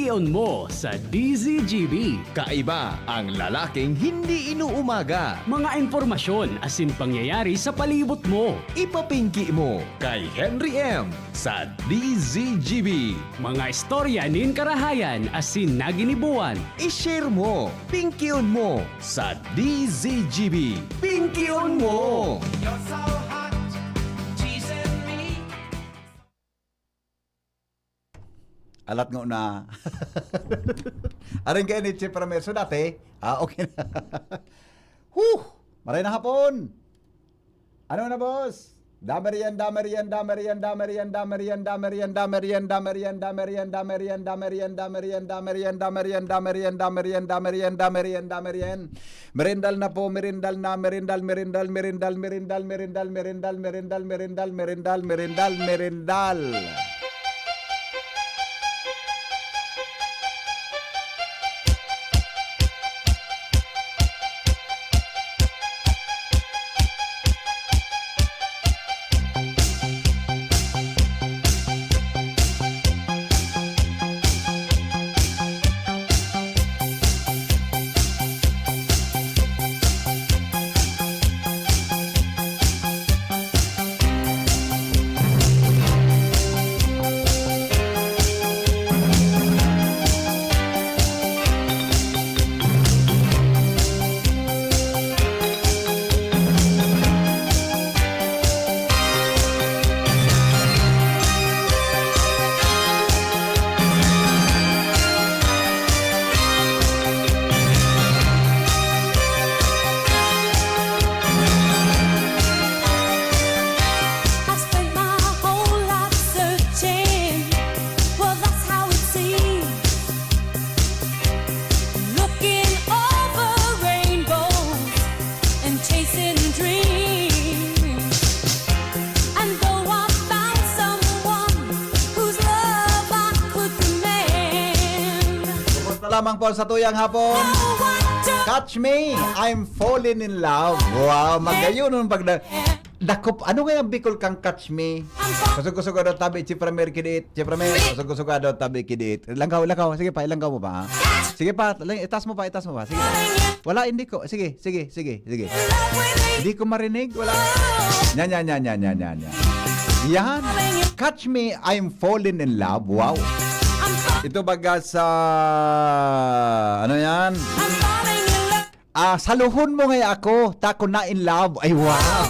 Pinky-on mo sa DZGB. Kaiba ang lalaking hindi inuumaga. Mga impormasyon asin pangyayari sa palibot mo. Ipapinki mo kay Henry M. sa DZGB. Mga istorya nin karahayan asin naginibuan. I-share mo, pinky-on mo sa DZGB. Pinky-on mo! You're so hot, teasing me. Alat nga na. Aring kayo ni Chip Ramirez. So dati, okay na. Maray na hapon. Ano na, boss? Damerian. Merindal na po, merindal. I spent my whole life searching. Well, that's how it seems. Looking over rainbows and chasing dreams. And though I found someone whose love I could command, Kumusta lamang po sa tuyang hapon? I wonder Catch me, I'm falling in love. Wow, magayon nun pag dakop, ano nga yung Bicol kang catch me? Kusog-kusog ka daw tabi, Chipramer kidit. Kusog-kusog ka daw tabi kidit. Langkaw. Sige pa, ilangkaw mo pa. Sige pa, itas mo pa. Sige. Wala, hindi ko. Sige. love with Hindi ko marinig, wala. Yan. Yan. Catch me, I'm falling in love. Wow. Ito baga sa, ano yan? I'm falling in love. Saluhon mo nga ako, tako na in love. Ay, wow.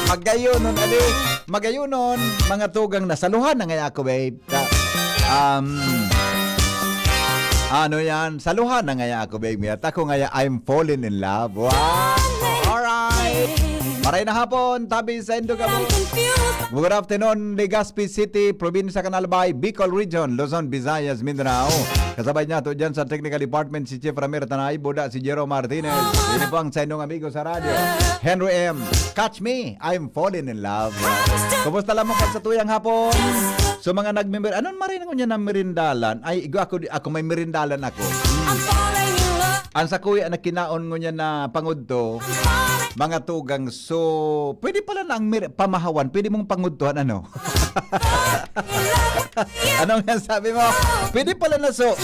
Magayon nun, ali. Magayon nun, mga tugang nasaluhan na nga ako, babe. Ano yan? Saluhan na nga ako, babe. Tako nga I'm falling in love. Wow. Alright. Maray na hapon, tabi sa Indo I'm confused. Good afternoon, Legazpi City, Probinsya Canalbay, Bicol Region, Luzon, Visayas, Mindanao. Kasabay niya to dyan sa Technical Department si Chief Ramir Tanay, Buda si Jerome Martinez. Ini po ang sa inyong amigo sa radyo, Henry M. Catch me, I'm falling in love. Kumusta lamang ka sa tuyang hapon? So mga nagmember, anong marinig ko niya ng merindalan? Ay, ako may merindalan ako. I'm falling in love. Ang sa kuya na kinaon ko niya na pangudto, mga tugang, so pwede pala na ang pamahawan, pwede mong pangudtuhan, ano? Anong yan sabi mo? Pwede pala na so,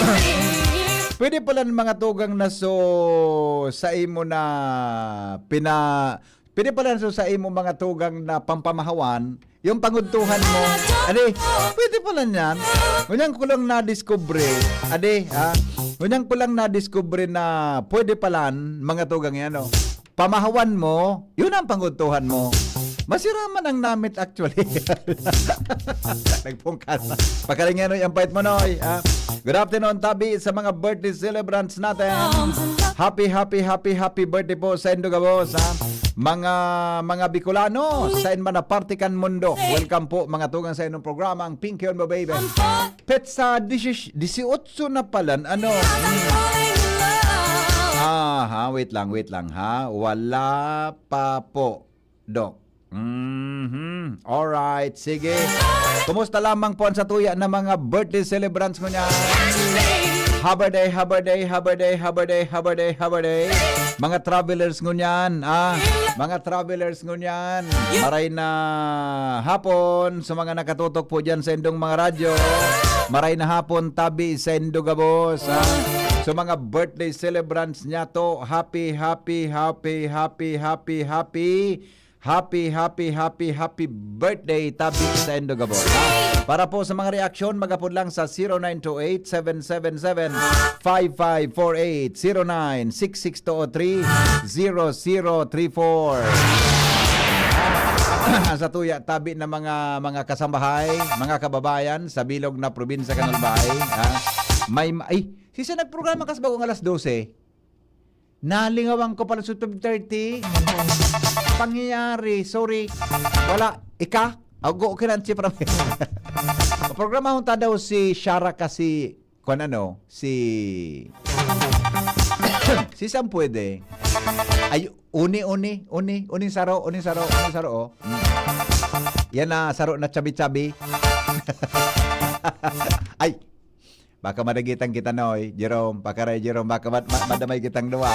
pwede pala ng mga tugang na so sa imo na pwede pala na so sa imo mga tugang na pampamahawan, yung pangudtuhan mo, ade, pwede pala yan. Ngunyan ko lang na-discover, ade, ngunyan ko lang na-discover na pwede pala mga tugang yan, no? Pamahawan mo, yun ang pangudtuhan mo. Masiraman ang namit actually. Nagpungkas. Pakalingan yung bait mo, Noy. Good afternoon, Tabi, sa mga birthday celebrants natin. Happy birthday po sa Indogabos. Mga Bicolano, sa man na partikan mundo. Welcome po mga tugang sa inyong programa, ang Pinky-on mo, baby. Petsa 18 na pala, ano? Wait lang ha. Wala pa po, Dok. Alright, sige. Kumusta lamang po ang sa tuya ng mga birthday celebrants mo niya? Haberday. Mga travelers ngunyan, mga travelers ngunyan. Maray na hapon sa mga nakatutok po dyan sa indong mga radyo. Maray na hapon tabi sendo gabos. So mga birthday celebrants niya to, happy birthday tabi sendo gabos. Para po sa mga reaksyon, magapod lang sa 0928-777-5548, 0966-203-0034. Sa tuya tabi na mga kasambahay, mga kababayan sa bilog na probinsya Kanalbay. Ay, sisa nagprograma kas bagong alas 12. Nalingawang ko pala sa 12:30. Pangyayari, sorry. Wala, ika? Go okay lang, Chief Ramir. Programa hunta daw si Shara kasi, kung ano, si Sam pwede. Ay, uni saro. Oh. Yan na, saro na chabi-chabi. Ay, baka madagitan kita noy, Jerome, pakaray Jerome, baka madamay kitang duwa.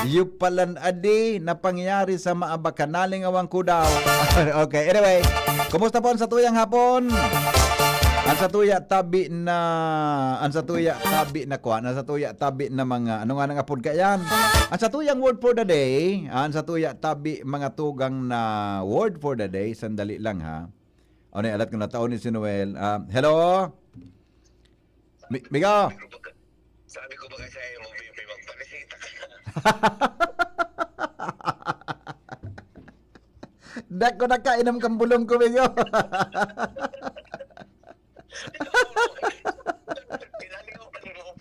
Yupalan adi na pangyari sa maabakanaling awang kudaw. Okay, anyway, kumusta po ang sa tuyang hapon? Ang sa tuya tabi na mga ano nga nang apod ka yan. Ang sa tuyang word for the day, ang sa tuya tabi mga tugang na word for the day, sandali lang ha. Ano alat ko na taon ni si Noel. Hello? Migo. Sabi ko ba kasi ayaw mo, baby, magpakasita ka na. Dako nakainom kang bulong ko, Migo. Pinaligaw ka mo.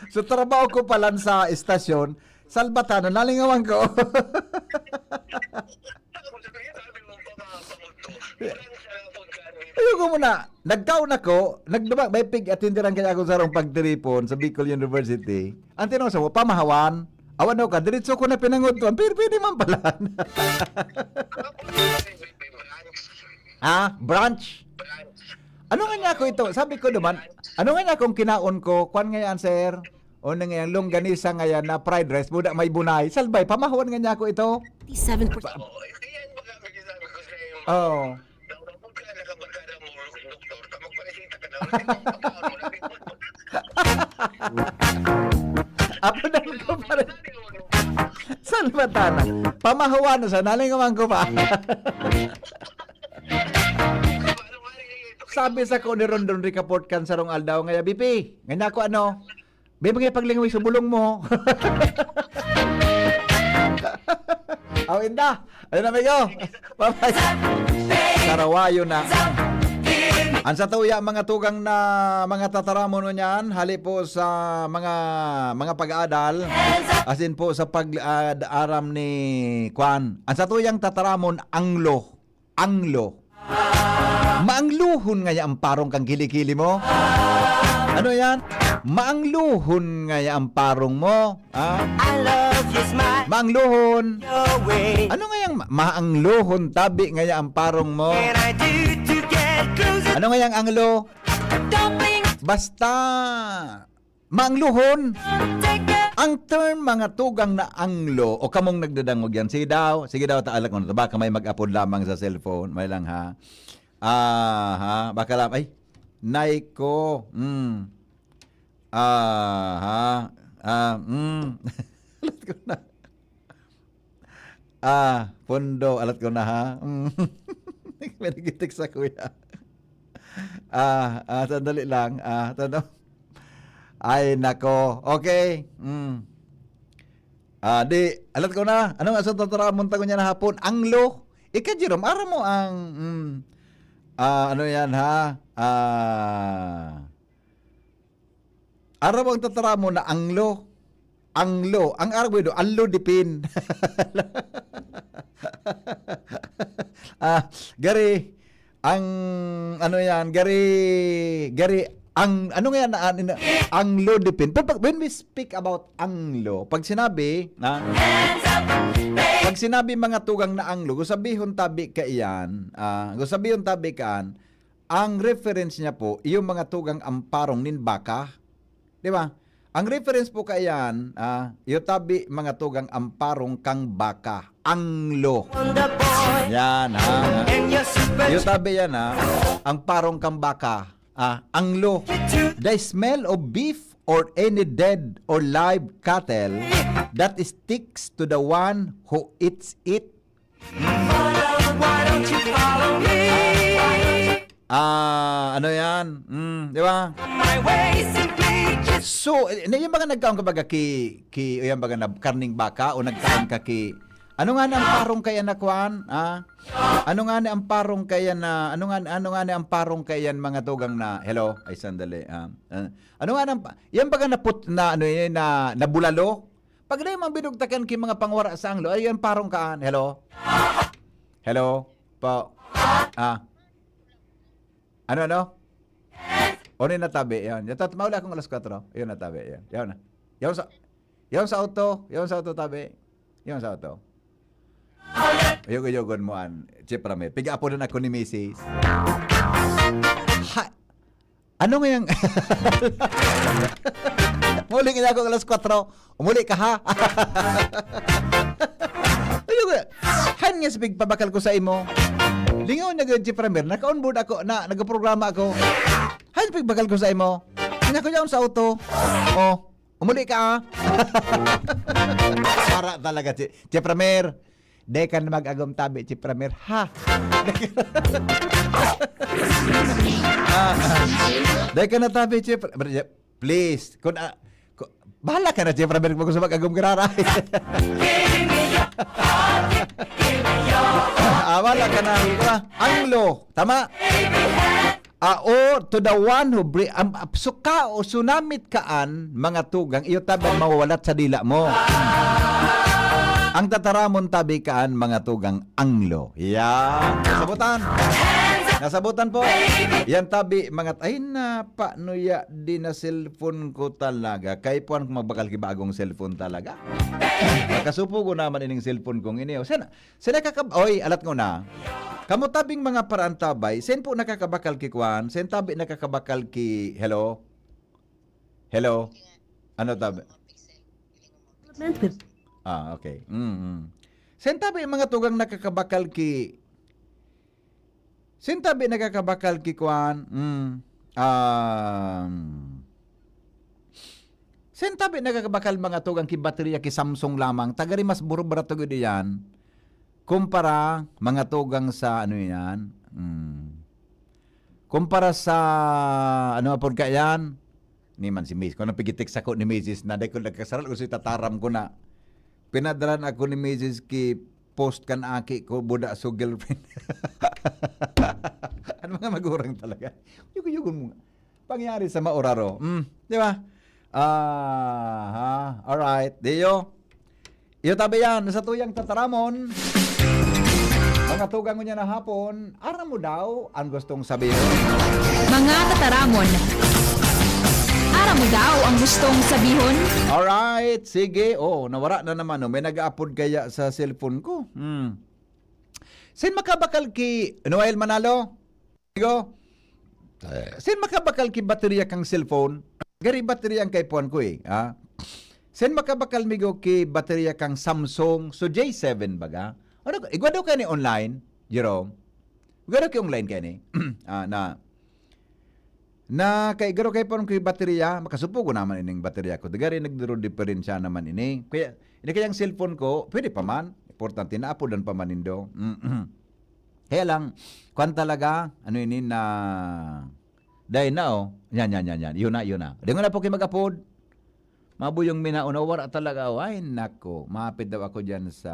So trabaho ko pala sa estasyon, Salbatano, nalingawan ko. Ako sabi mo pa makapamugto. Ilan siya na pagkanin. Ayoko muna, nagkaon ako, nagdumag, may pig atindiran kaya ako sa rong pagtiripon sa Bicol University. Ang tinong sa mo, pamahawan, awan ako ka, diretso ko na pinangutuan, pero pwede man pala. Branch? Ano nga niya ako ito? Sabi ko naman, ano nga niya akong kinaon ko, kwan nga yan, sir? O na nga yan, longganisa nga yan na fried rice, budak may bunay. Salbay, pamahawan nga niya ako ito. 57%. Yan ba kami sabi ko sa iyo? Oo. Huwag ka nakabagkara mo, doktor, ka magpakasita ka na. Apo na ko pa rin. Salvatana. Pamahawan na sa nalingawan ko pa. Sabi sa ko ni Rondon Ricaport kan sarong aldaw nga BP. Nganya ko ano? Bibigay paglingawi sa bulong mo. Aw inda. Ayun na migo. Bye-bye. Karawayo na. Ang sa tuya mga tugang na mga tataramon no niyan, hali po sa mga pag-aadal. As in po sa pag-aram ni Kwan. Ang sa tuyang tataramon anglo. Maangluhon nga ang parong kang kilikili mo. Ano yan? Maangluhon nga ang parong mo. I love your smile, Maangluhon. your way. Ano nga yung maangluhon tabi nga ang parong mo? Can I do to get closer? Ano nga yung anglo? Don't think Basta maangluhon. take it. Ang term mga tugang na anglo o kamong nagdadangog yan. Sige daw taalak mo na. Baka may mag-upload lamang sa cellphone. May lang ha. Baka lang. Ay, Naiko. Alat ko na. Pondo. Alat ko na ha. May nagitik sa kuya. Sandali lang. Ay, nako. Okay. Alat ko na. Anong asang tataramon tago niya na hapon? Anglo. Ika, Jerome, ara mo ang... ano yan, ha? Ara mo ang tataramon na anglo. Ang argwido, allo dipin. Gari, ang... Ano yan, gari... Ang ano nga yan Anglo depend. But when we speak about Anglo, pag sinabi mga tugang na Anglo, gusabihon tabi ka iyan, gusabihon tabi kaan, ang reference niya po yung mga tugang amparong nin baka. Di ba? Ang reference po ka iyan, yung tabi mga tugang amparong kang baka. Anglo. Wonder boy, Yan and your super yung tabi yan ang parong kang baka. Anglo. The smell of beef or any dead or live cattle that sticks to the one who eats it. Why don't you follow me? Ano yan? Di ba? My way simply just So, yung baga nagkaon ka baga yung baga na karning baka o nagkaon ka ano nga na ang parong kaya na kuan? Ano nga na ang parong kaya na ano nga na ang parong kaya mga tugang na hello ay sandali. Ano nga na yan baga na put na ano yun na bulalo? Pag na yung binugtakan ki mga pangwara sa Anglo ay yan parong kaan. Hello? Hello? Po. Ano? O na natabi, yan. Maula akong alas 4. Yun natabi, yan. Yan na. Yan sa auto tabi. Yan sa auto. Ayog-ayogon mo an. Chiprame. Piga po na ako ni Mrs. Ano nga yung... Muli nga ako alas 4. Umuli ka ha? Ayog. Han nga sabig pabakal ko sa imo. Lingaw na gud Chiprame. Naka-onboard ako na nagaprograma ako. Han pagbakal ko sa imo. Ina ko yaon sa auto. Umuli ka ha? Para talaga Chiprame. De kan mag-agom tabi Chiprame ha. De kan na tabi Chiprame. Please, bahala ka na Chiprame kung gusto mag-agom garara. Bahala ka na. Anglo, tama? O to the one who bring suka o sunamit kaan mga tugang iyo tabang mawawalat sa dila mo. Ang tataramon tabi kaan mga tugang Anglo. Yan. Nasabutan po. Yan tabi mga ay na paano ya di na cellphone ko talaga. Kay puan kung magbakal ki bagong cellphone talaga. Nakasupo ko naman ining cellphone kong iniyo. Sina oy alat ko na. Kamu tabing mga paraan tabay, sen po nakakabakal ki kuan, sen tabi nakakabakal ki hello. Hello. Ano tabi? Okay. Sen tabi mga tugang nakakabakal ki Sintabi nakakabakal ki kuan. Sintabi nakakabakal mga tugang ki baterya ki Samsung lamang. Tagari mas buro-barato gud yan. Kumpara mga tugang sa ano yan. Kumpara sa ano apod ka yan. Ni man si Miss. Kung napigitik sa ko ni Mrs. na day ko nagkasaral ko si tataram ko na. Pinadalan ako ni Mrs. ki post kan aki ko buda so girlfriend. Ano mga magurang talaga. Yugo-yugo mo. Pangyari sa maoraro. Di ba? Alright. Diyo. Iyo tabi yan. Sa tuyang tataramon. Mga tugang niya na hapon. Aram mo daw ang gustong sabihin. Mga tataramon. Aram mo daw ang gustong sabihon? Alright, sige. Nawara na naman. May nag-upload kaya sa cellphone ko. Sin makabakal ki Noel Manalo? Go. Sin makabakal ki baterya kang cellphone? Gari baterya ang kay puan ko Sin makabakal migo ki baterya kang Samsung? So J7 baga? Ano igwado ka ni online, Jerome? Igwado ki online ka ni? Na kay garo kay paron kay baterya, makasupo ko naman ining baterya ko. Dagari nagduro diferensya naman ini. Kaya ini kayang cellphone ko, pwede pa man. Importante na apodan pa man indo. Kaya lang kwan talaga ano ini na dai na Yan. Yun na. Di na po kay mag-upload. Mabuyong minauna wala talaga. Ay nako, mapit daw ako diyan sa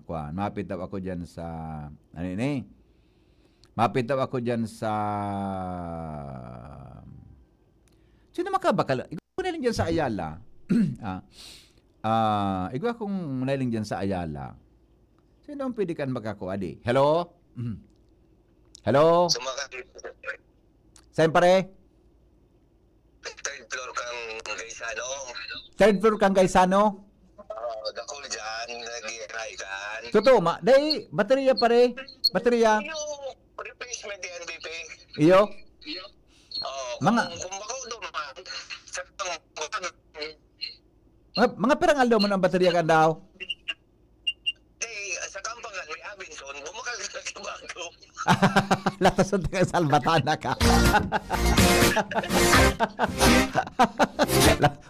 kwan. Mapit daw ako diyan sa ano ini? Mapit daw ako diyan sa sino makabakal? Igwa ko naling dyan sa Ayala. Igwa kong naling dyan sa Ayala. Sino ang pwede kan makakuadi? Hello? Hello? Saan pare? Third floor kang Gaisano. Third floor kang Gaisano? Dakol dyan, nag-i-raikan. Totoo, Dahil, baterya pare. Baterya. Replacement yung NBP. Iyo? Kung bakaw duman, Mga pirang aldo mo ng baterya ka daw? sa kampangan, may Abenson, bumakal ka sa bago. Latas ang taga Salvatana ka.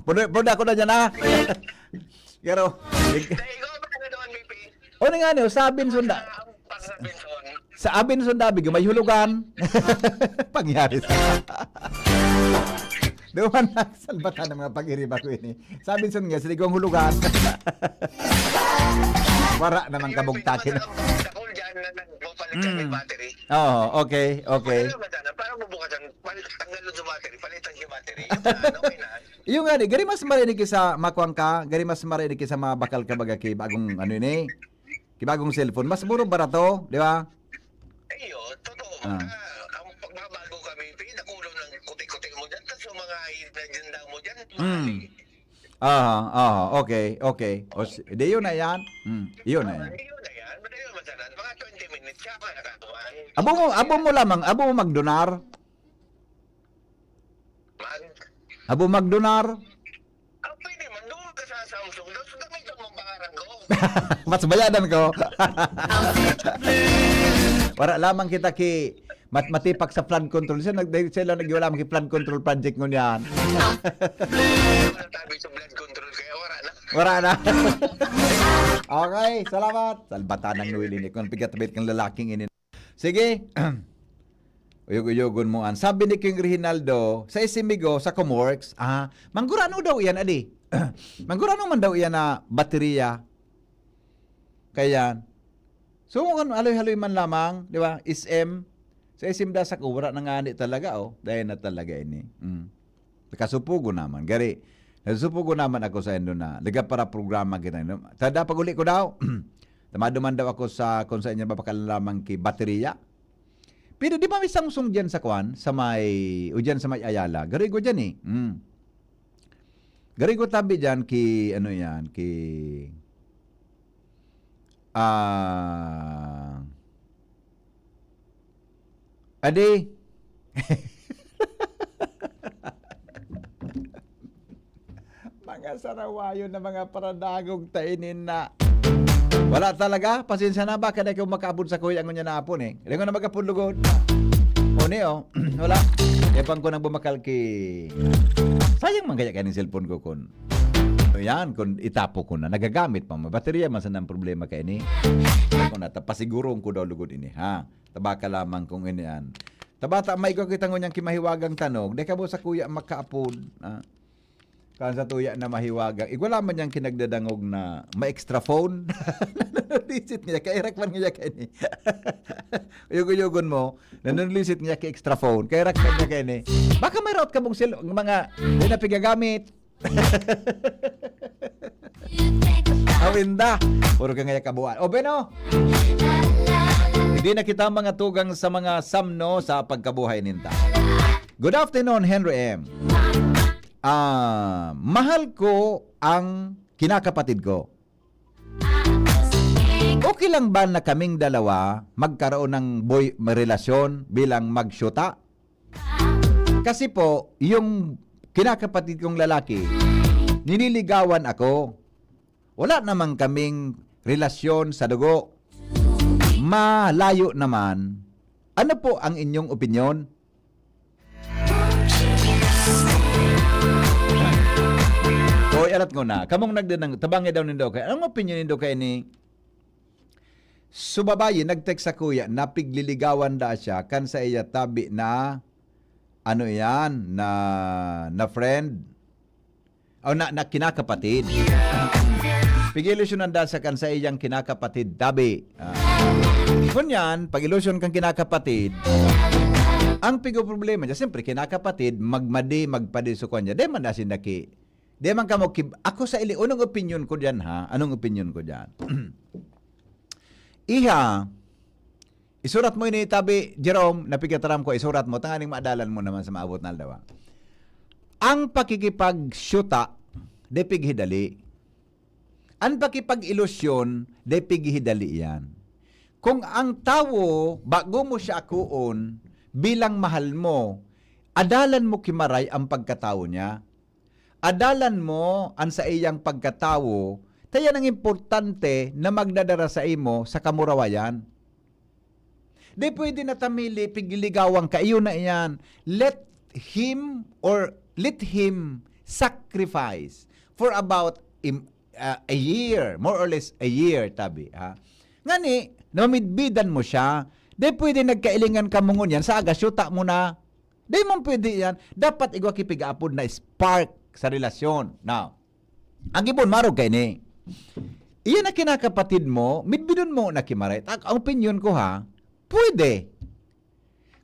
Puno ako na dyan ha. Pero, Dahil ikaw ba ka doon, BP? o nga niyo, sa Abinson Sa Benson. sa Abinson Dabi, may hulugan. Pangyari sa... Doon na, salbatan ng mga pag-iriba ko ini. Sa Abinson nga, siligong hulugan. Wara naman kabugtakin. Ako dyan na nagpapalit ka ng battery. Oo, okay. Ano ba dyan? Para mabukasan, tanggalon sa battery, palitan yung battery. Yung ano, okay na. Yung nga, gari mas marinig ki sa makuang ka, gari mas marinig ki sa mga bakal ka baga ki bagong ano ini, ki bagong cellphone. Mas muro barato, di ba? Ayo, totoo. Ah. Ang pagbabago kami, nakulo ng kuti-kuti mo dyan, tapos yung mga agenda mo dyan, Okay. Di yun na yan. Yun na yan. Yun na yan. Madali naman sana. Mga 20 minutes siya pa nakatuan. Abo mo lamang, abo mo magdonar. Abo magdonar. Pwede man. Doon ka sa Samsung. Doon sa gamitan mong pangarang ko. Mas bayadan ko. Para lamang kita ki matipak sa flood control. Sila nagwala ki flood control project ngun yan. Tabi sa blood control kaya wala na. Wala na. Okay, salamat. Salbatan ng nuwili ni kung pigat-bit kang lalaking ini. Sige. Uyog-uyogon mo an. Sabi ni King Reginaldo sa Isimigo sa Comworks, manggurano daw yan adi. Manggurano man daw yan na baterya. Kaya so kan aloy-haloy man lamang, di ba? SM sa SM da sa wala na ngani talaga dahil na talaga ini. Kasupugo naman. Gari, nasupugo naman ako sa endo na liga para programa kita. Tada pag uli ko daw. Tamaduman daw ako sa kung saan niya mapakalamang ki baterya. Pero di ba may Samsung dyan sa kwan? Sa may, o dyan sa may Ayala. Gari ko dyan eh. Gari ko tabi dyan ki, ano yan, ki... Adi. Mga sarawayo na mga paradagog tainin na. Wala talaga, pasensya na ba kada kayo makaabot sa kuya niya na apon eh. Hindi ko na magkapulugod. Wala. Epang ko nang bumakal ki. Sayang man kaya kaning cellphone ko kun. Yan, kung itapo ko na, nagagamit pa mo. Baterya man sanang problema kay ni. Ako na, pasigurong ko daw lugod ini, ha? Tabaka lamang kung ini yan. Tabata, may ko kita ngunyan kimahiwagang tanog, di ka mo sa kuya makaapod, ha? Kan sa tuya na mahiwagang. Igwala man niyang kinagdadangog na ma-extra phone. Nanunlisit niya, kairak man niya kay ni. Uyog-uyogon mo, nanunlisit niya kay extra phone, kairak man niya kay ni. Baka may route ka mong mga, di na pigagamit. Awinda. Puro ka ngaya kabuan. O Beno, hindi na kita mga tugang sa mga samno sa pagkabuhay ninta. Good afternoon, Henry M. Mahal ko ang kinakapatid ko. Okay lang ba na kaming dalawa magkaroon ng relasyon bilang magsyuta? Kasi po, yung kinakapatid kong lalaki, nililigawan ako. Wala namang kaming relasyon sa dugo. Malayo naman. Ano po ang inyong opinyon? Hoy, alat ko na. Kamong nagdanang, tabangi daw nindo kay. Anong opinyon nindo kay ni? Subabayi, nag-text sa kuya, napigliligawan da siya, kan sa iya tabi na ano yan, na friend o na kinakapatid. Pag-ilusyon nanda sa kan sa iyang kinakapatid tabi. Kunyan, pag ilusyon kang kinakapatid, ang pigo problema niya, siyempre kinakapatid, magpadi so kanya. Di man nasin naki. Di man ka mo, ako sa ili, anong opinion ko dyan ha? Anong opinion ko dyan? Iha, isurat mo ini tabi, Jerome, napigataram ko, isurat mo, tanganing maadalan mo naman sa maabot na aldawa. Ang pakikipag-syuta, de pighidali. Ang pakipag-ilusyon, de pighidali yan. Kung ang tao, bago mo siya akuon, bilang mahal mo, adalan mo kimaray ang pagkatao niya. Adalan mo ang sa iyang pagkatao, tayo ang importante na magdadara sa imo sa kamurawayan. Di pwede na tamili, pigligawan ka, iyon na iyan. Let him sacrifice for about a year, more or less a year, tabi. Ha? Ngani, namidbidan mo siya, di pwede nagkailingan ka mungon yan, sa aga, syuta mo na. Di mo pwede yan. Dapat igwa kipig-apod na spark sa relasyon. Now, ang ibon, marog kay ni. Iyan na kinakapatid mo, midbidon mo na kimaray. Ang opinion ko ha, pwede.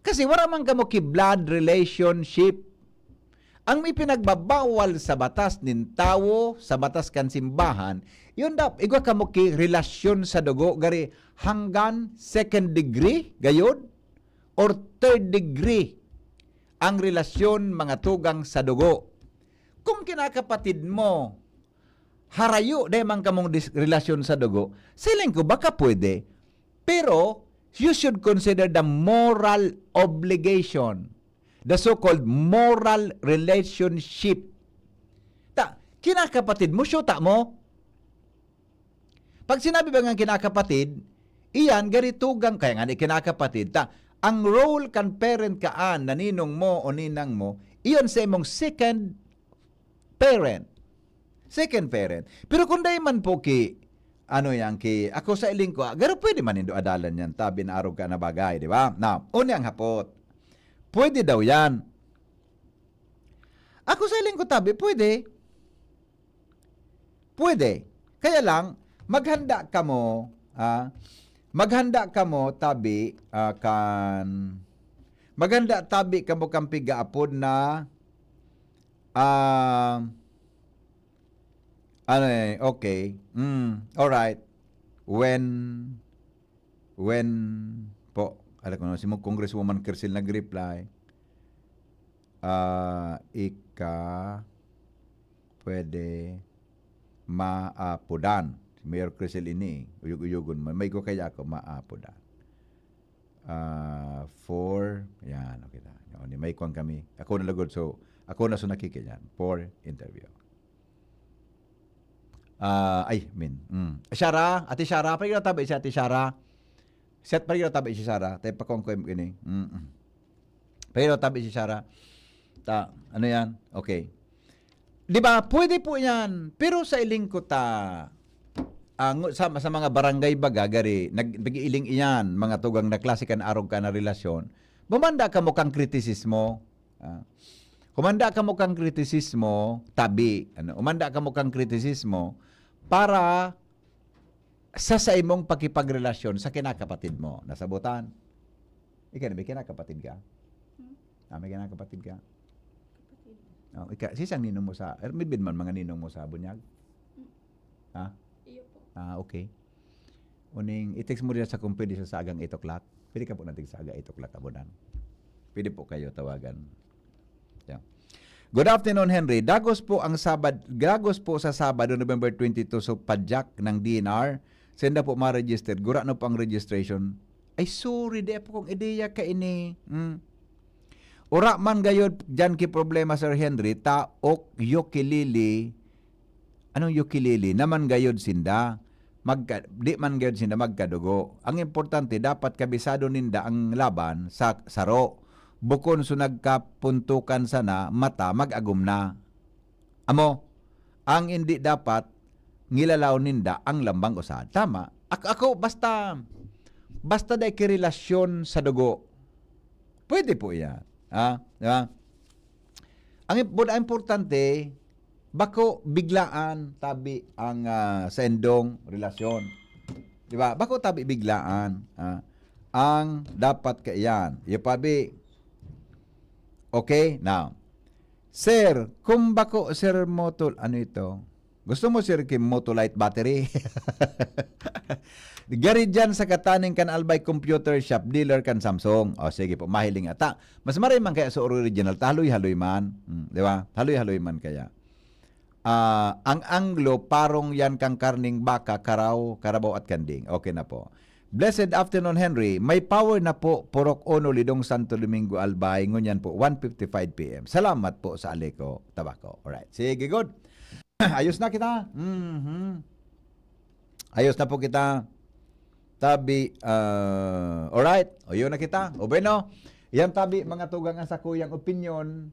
Kasi wala man ka mo ki-blood relationship. Ang may pinagbabawal sa batas nin tao, sa batas kan simbahan, yun dapat, igwa ka mo ki relasyon sa dugo, gari hanggang second degree, gayod, or third degree, ang relasyon mga tugang sa dugo. Kung kinakapatid mo, harayo dahil man kamong relasyon sa dugo, siling ko baka pwede, pero you should consider the moral obligation, the so-called moral relationship. Kinakapatid mo, syuta mo. Pag sinabi ba nga kinakapatid, iyan, garitugang, kaya nga ni kinakapatid, ang role kan parent kaan na ninong mo o ninang mo, iyon sa imong second parent. Second parent. Pero kung dahi man po ako sa iling ko, garo pwede man indo adalan yan, tabi na arog ka na bagay, di ba? Now, unyang hapot, pwede daw yan. Ako sa iling ko, tabi, pwede. Pwede. Kaya lang, maghanda ka mo, maghanda tabi ka mo kang pigaapod na, okay. Alright. When po, alam ko na, si mo Congresswoman Kirsil nag-reply, ika pwede maapodan. Si Mayor Kirsil ini, uyug-uyugon man. May ko kaya ako maapodan. Yan, okay na. May kuwang kami. Ako na lagod, so, ako na so nakikinyan for interview. Shara, Ate Shara, parang tabi si Ate Shara. Set parang tabi si Shara. Tayo pa kong ini. Parang tabi si Shara. Ano yan? Okay. Di ba? Pwede po yan. Pero sa iling ko sa mga barangay baga, gari, nag-iiling iyan, mga tugang na klase ka na arog ka na relasyon, bumanda ka mo kang kritisismo. Umanda ka mo kang kritisismo, tabi. Umanda ka mo kang kritisismo para sa imong pakipagrelasyon sa kinakapatid mo. Nasabutan? Ikaw na, may kinakapatid ka? May kinakapatid ka? Sisang ninong mo sa, midbid man mga ninong mo sa bunyag? Iyo po. Okay. Uning, i-text mo rin sa kung pwede sa agang 8 o'clock. Pwede ka po natin sa agang 8 o'clock abunan. Pwede po kayo tawagan. Yeah. Good afternoon, Henry. Dagos po sa Sabado, November 22, so padjak ng DNR. Senda po ma-register. Gura no po ang registration. Ay, sorry, di po kong ideya ka ini. Ura man gayod, dyan ki problema, Sir Henry, taok ukulele. Anong ukulele? Naman gayod sinda. Di man gayod sinda magkadugo. Ang importante, dapat kabisado ninda ang laban sa saro. Bukon so nagkapuntukan sana, mata mag-agum na. Amo, ang hindi dapat ngilalaw ninda ang lambang usad. Tama. Ako basta dahil kirelasyon sa dugo. Pwede po yan. Diba? Ang importante, bako biglaan tabi ang sa endong relasyon. Diba? Bako tabi biglaan. Ang dapat kaiyan. Yapabi. Okay? Now, Sir, kung bako, Sir Motol, ano ito? Gusto mo, Sir, kim Motolite battery? Gari dyan sa kataning kan Albay Computer Shop, dealer kan Samsung. O, sige po, mahiling ata. Mas maray man kaya sa original, haloy-haloy man. Di ba? Haloy-haloy man kaya. Ang anglo, parong yan kang karning baka, karabaw at kanding. Okay na po. Blessed afternoon, Henry. May power na po, Purok Ono, Lidong Santo Domingo, Albay. Ngunyan po, 1:55 p.m. Salamat po sa Aleco Tabaco. Alright. Sige, good. Ayos na kita. Ayos na po kita. Tabi, alright, o yun na kita. O bueno, yan tabi mga tugang ang sakuyang opinion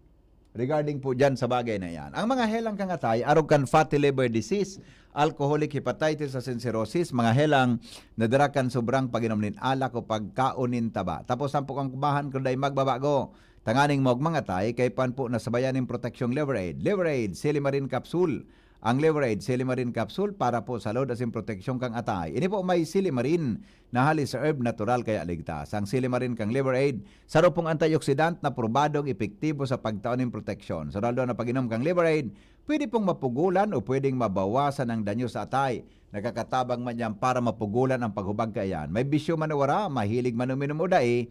regarding po dyan sa bagay na yan. Ang mga helang kangatay, arog kan fatty liver disease, alcoholic hepatitis sa cirrhosis, mga helang nadarakan sobrang pag-inom nin alak o pagkaunin taba. Tapos ang pukang kubahan kundi magbabago. Tanganing mog mga tay, kay pan po nasabayan ng proteksyong liver aid. Liver aid, Silimarin Capsule. Ang liver aid, Silimarin Capsule para po sa load asin proteksyon kang atay. Ini po may Silimarin na halis sa herb natural kaya ligtas. Ang Silimarin kang liver aid, saro pong antioxidant na probadong epektibo sa pagtaon ng proteksyon. So lalo na pag-inom kang liver aid, pwede pong mapugulan o pwedeng mabawasan ang danyo sa atay. Nakakatabang man yan para mapugulan ang paghubag kayan. May bisyo manawara, mahilig manuminom o dai,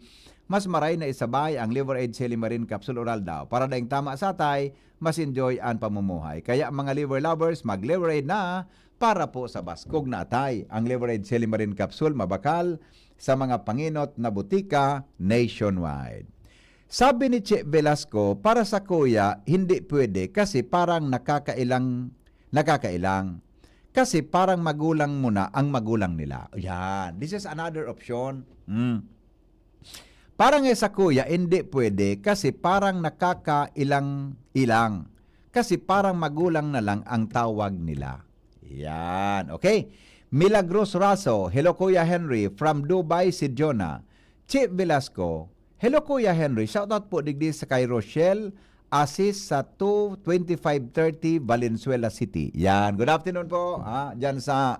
mas maray na isabay ang Liver Aid Silimarin Capsule Oral daw. Para daing tama sa atay, mas enjoy ang pamumuhay. Kaya mga liver lovers, mag-Liver Aid na para po sa baskog na atay. Ang Liver Aid Silimarin Capsule mabakal sa mga panginot na butika nationwide. Sabi ni Che Velasco, para sa kuya, hindi pwede kasi parang nakakailang. Kasi parang magulang mo na ang magulang nila. Yan. This is another option. Parang sa kuya, hindi pwede kasi parang nakakailang-ilang. Kasi parang magulang na lang ang tawag nila. Yan. Okay? Milagros Raso, hello Kuya Henry, from Dubai, Sidjona. Chip Velasco, hello Kuya Henry, shoutout po digdi sa kay Rochelle Asis sa 22530 Valenzuela City. Yan. Good afternoon po. Diyan sa...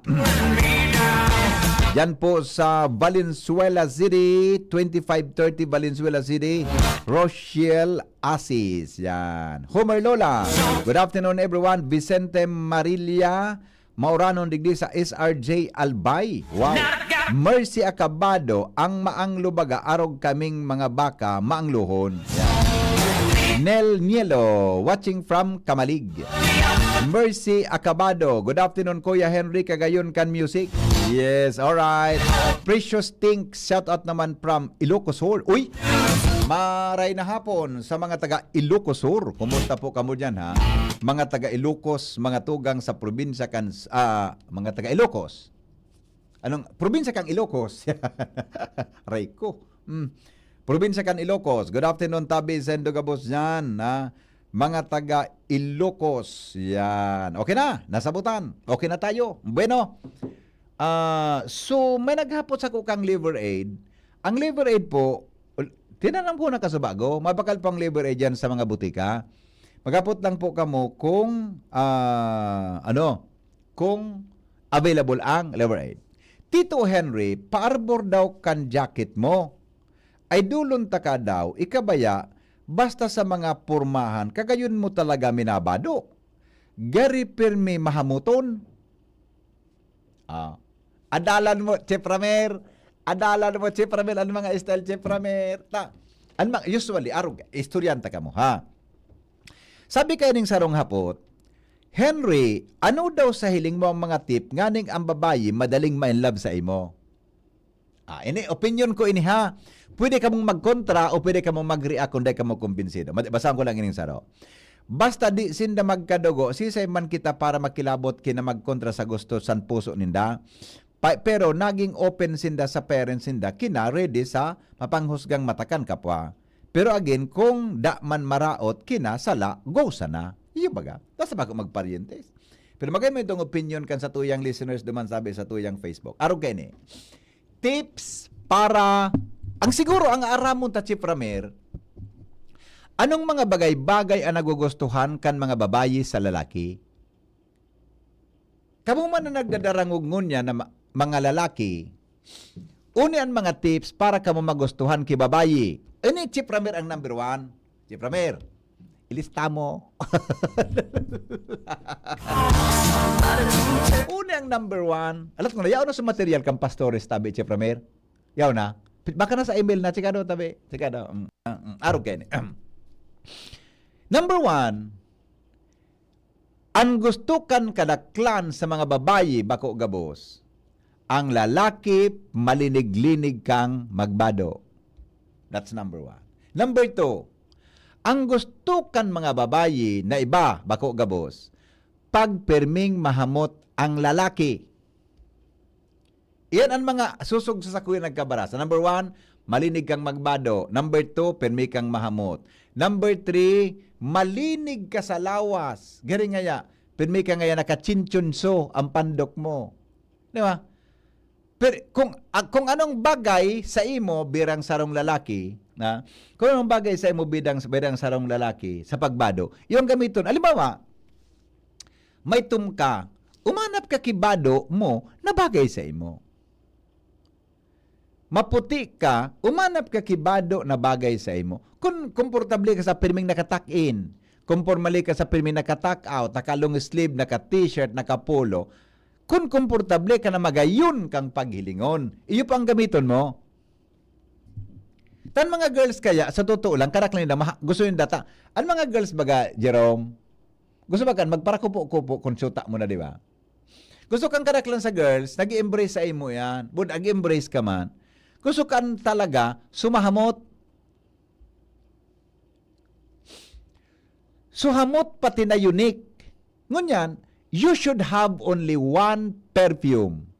Yan po sa Valenzuela City, 2530 Valenzuela City, Rochelle Asis. Yan. Homer Lola. Good afternoon everyone. Vicente Marilia, Mauranon digdi sa SRJ Albay. Wow. Mercy Acabado, ang maang lubaga, arog kaming mga baka, maang luhon. Yan. Nel Nielo, watching from Kamalig. Mercy Acabado, good afternoon Kuya Henry, Kagayon kan Music. Yes, alright. Precious Think, shout out naman from Ilocos Sur. Uy, maray na hapon sa mga taga Ilocos Sur. Kumusta po kamo dyan ha? Mga taga Ilocos, mga tugang sa probinsya kan, mga taga Ilocos. Anong, probinsya kang Ilocos? Aray ko. Probinsya kan Ilocos. Good afternoon, Tabi Sendogabos dyan. Mga taga Ilocos. Yan. Okay na. Nasabutan. Okay na tayo. Bueno. So, may naghapot sa kukang liver aid. Ang liver aid po, tinanong po na kasubago. Mabakal pang liver aid yan sa mga butika. Maghapot lang po kamo kung, kung available ang liver aid. Tito Henry, paarbor daw kan jacket mo. Ay dulon ta ka daw, ikabaya, basta sa mga pormahan, kagayon mo talaga minabado. Gari pirmi mahamuton. Adalan mo, Chef Ramer. Adalan mo, Chef Ramer. Ano mga style, Chef Ramer? Usually, istoryanta ka mo, ha? Sabi kayo ning sarong hapot, Henry, ano daw sa hiling mo ang mga tip nganing ang babayi madaling ma-inlove sa imo? Ini opinion ko ini ha. Pwede ka mong magkontra o pwede ka mong mag-react kung di ka mong kumbinsido. Basahan ko lang ining saro. Basta di sinda magkadugo, sisay man kita para makilabot kina magkontra sa gusto san puso ninda. Pero naging open sinda sa parents sinda, kina ready sa mapanghusgang matakan kapwa. Pero again, kung da man maraot, kina sala, go sana. Iyo baga. Tapos bago magparientes. Pero magay mo itong opinion kan sa tuyang listeners duman sabi sa tuyang Facebook. Araw kayo ni. Tips para... Ang siguro, ang aramon ta Chief Ramer, anong mga bagay-bagay ang nagugustuhan kan mga babayi sa lalaki? Kamu man na nagdadarangog ngunya na mga lalaki, uni ang mga tips para kamo magustuhan ki babayi. Ini Chief Ramer ang number 1. Chief Ramer, ilista mo. Uni ang number 1. Alam ko na, yaw na sa material kang pastores tabi Chief Ramer. Yaw na. Baka na sa email na, chikado tabi. Chikado. Araw kayo. Number 1, ang gusto kan kadaklan sa mga babayi, bako gabos, ang lalaki malinig-linig kang magbado. That's number 1. Number 2, ang gusto kan mga babayi na iba, bako gabos, pagperming mahamot ang lalaki. Iyan ang mga susog sa sakuyan nagkabarasa. Number 1, malinig kang magbado. Number 2, pirmi kang mahamot. Number 3, malinig ka sa lawas. Gari nga ya, pirmi ka nga ya nakachinchunso ang pandok mo. Di ba? Pero kung anong bagay sa imo birang sarong lalaki, na kung anong bagay sa imo birang sarong lalaki sa pagbado, yung gamiton. Halimbawa, may tumka, umanap ka kibado mo na bagay sa imo. Maputi ka, umanap ka kibado na bagay sa imo. Kung komportable ka sa pirming nakatak-in, komportable ka sa pirming nakatak-out, naka-long sleeve, naka-t-shirt, naka-polo, kung komportable ka na magayon kang paghilingon, iyo pang gamiton mo. Tan mga girls kaya, sa totoo lang, karak lang nila, gusto yung data. Ang mga girls baga, Jerome, gusto ba kan, magparakupo-kupo, konsulta mo na, di ba? Gusto kang karak lang sa girls, nag-embrace sa imo yan. Bud, nag-embrace ka man. Gusto kan talaga, sumahamot. Suhamot pati na unique. Ngunyan, you should have only one perfume.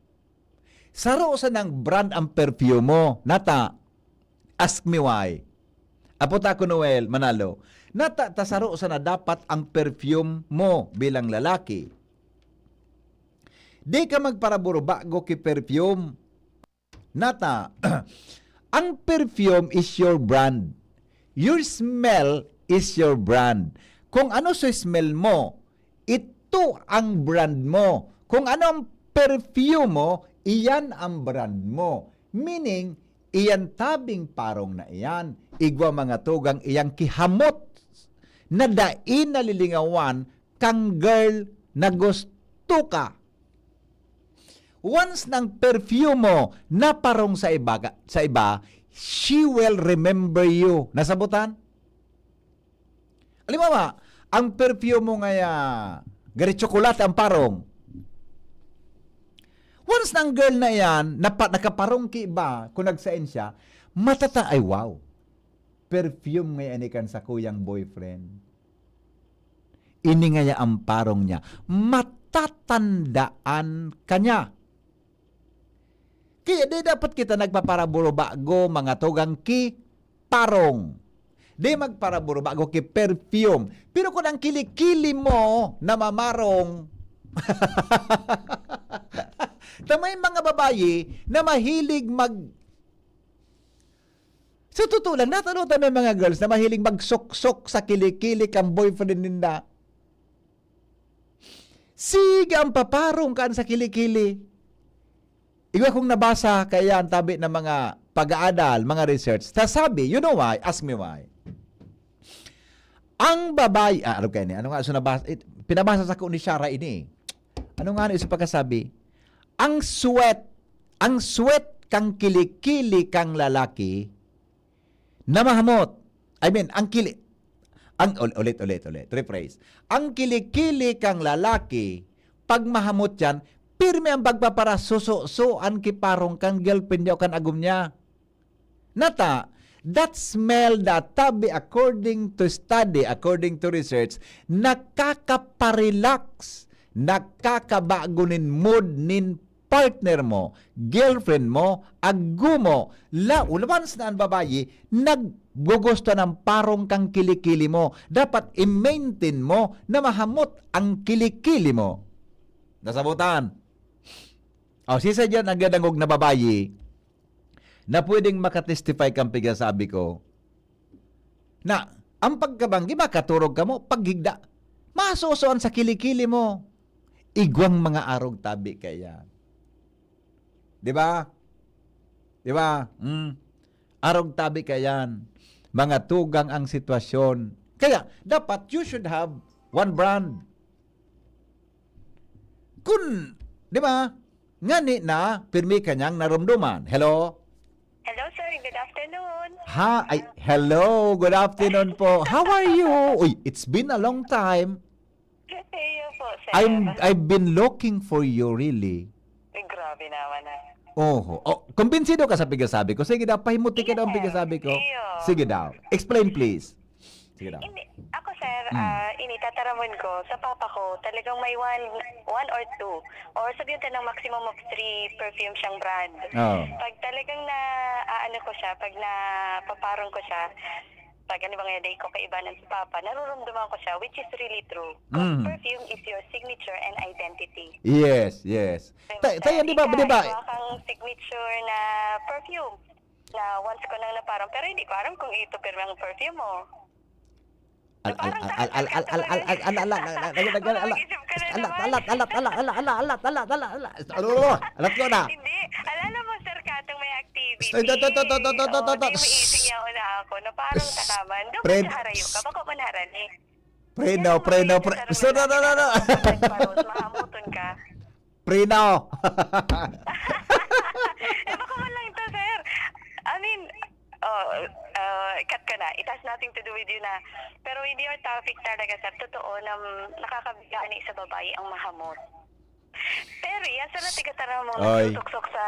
Saro sa ng brand ang perfume mo. Nata, ask me why. Apota ko Noel, Manalo. Nata, tasaro sa na dapat ang perfume mo bilang lalaki. Di ka magparaburo bago ki perfume. Nata, ang perfume is your brand. Your smell is your brand. Kung ano sa smell mo, ito ang brand mo. Kung ano ang perfume mo, iyan ang brand mo. Meaning, iyan tabing parong na iyan. Igwa mga tugang iyang kihamot na dain na lilingawan kang girl na gusto ka. Once ng perfume mo na parong sa iba, she will remember you. Nasabutan? Alam mo ba, ang perfume mo ngaya, gari tsokolate ang parong. Once ng girl na yan, nakaparong ki iba, kung nagsain siya, ay wow, perfume ngaya ni kan sa kuyang boyfriend. Ini ngaya ang parong niya. Matatandaan kanya. Kaya di dapat kita nagpaparaburo bago mga tugang ki parong. Di magparaburo bago ki perfume. Pero kung ang kilikili mo na mamarong, tamay mga babayi na mahilig sa totoo lang, natanong tayo mga girls na mahilig magsuksok sa kilikili kang boyfriend ninda. Sige ang paparong kaan sa kilikili. Iwa kong nabasa kaya ang tabi ng mga pag-aadal, mga research. Sabi, you know why? Ask me why. Ang babae, ano kayo ni? Ano nga, pinabasa sa ko ni Shara ini. Ano nga isa pagkasabi? Ang sweat kang kilikili kang lalaki na mahamot. I mean, ulit, rephrase. Ang kilikili kang lalaki, pag mahamot yan, pirme ang pagpapara suso-suan kiparong kang girlfriend niya o kan agum niya. Nata, that smell that tabi according to study, according to research, nakakaparelax, nakakabagunin mood nin partner mo, girlfriend mo, agum mo, ulabans na ang babayi, naggugusto ng parong kang kilikili mo. Dapat i-maintain mo na mahamot ang kilikili mo. Nasabutan. Sisa dyan ang gadangog na babayi na pwedeng makatestify kang pigasabi ko na ang pagkabanggi makaturog ka mo, paghigda, masusuan sa kilikili mo. Igwang mga arog tabi kaya. Di ba? Di ba? Arog tabi kayan. Mga tugang ang sitwasyon. Kaya, dapat you should have one brand. Kung, di ba? Ngani na, pirmi kanyang narumduman. Hello? Hello, sir. Good afternoon. Hello. Good afternoon po. How are you? Uy, it's been a long time. Good to you po, sir. I've been looking for you, really. Grabe naman na. Kumbinsido ka sa pigasabi ko. Sige daw, pahimuti ka daw ang pigasabi ko. Iyo. Sige daw. Explain, please. Sige daw. Hindi. Ako, sir, initataramon ko sa papa ko, talagang may one or two. Or sabihin tayo ng maximum of 3 perfume siyang brand. Oo. Pag talagang ano ko siya, pag napaparong ko siya, pag ano bang day ko kaibanan sa papa, narurumdaman ko siya, which is really true. Because perfume is your signature and identity. Yes. Tayo, di ba? Ikaw kang signature na perfume na once ko nang naparang, pero hindi ko alam kung ito pero ang perfume mo. Alat ko na. Hindi. Alala mo, sir, katong may activity. Ay, Hindi mo ising yaw na ako na parang takaman. Doon Fred. ka harayo ka. Baka manaran eh. Preno. No. Mahamuton ka. Preno. Eh, baka man lang ito, sir. I mean, cut ka na. It has nothing to do with you na. Pero hindi yung topic talaga, sir. Totoo na nakakabigaan sa babae ang mahamot. Pero yan, sir, natigataran mo Oy. tuksok sa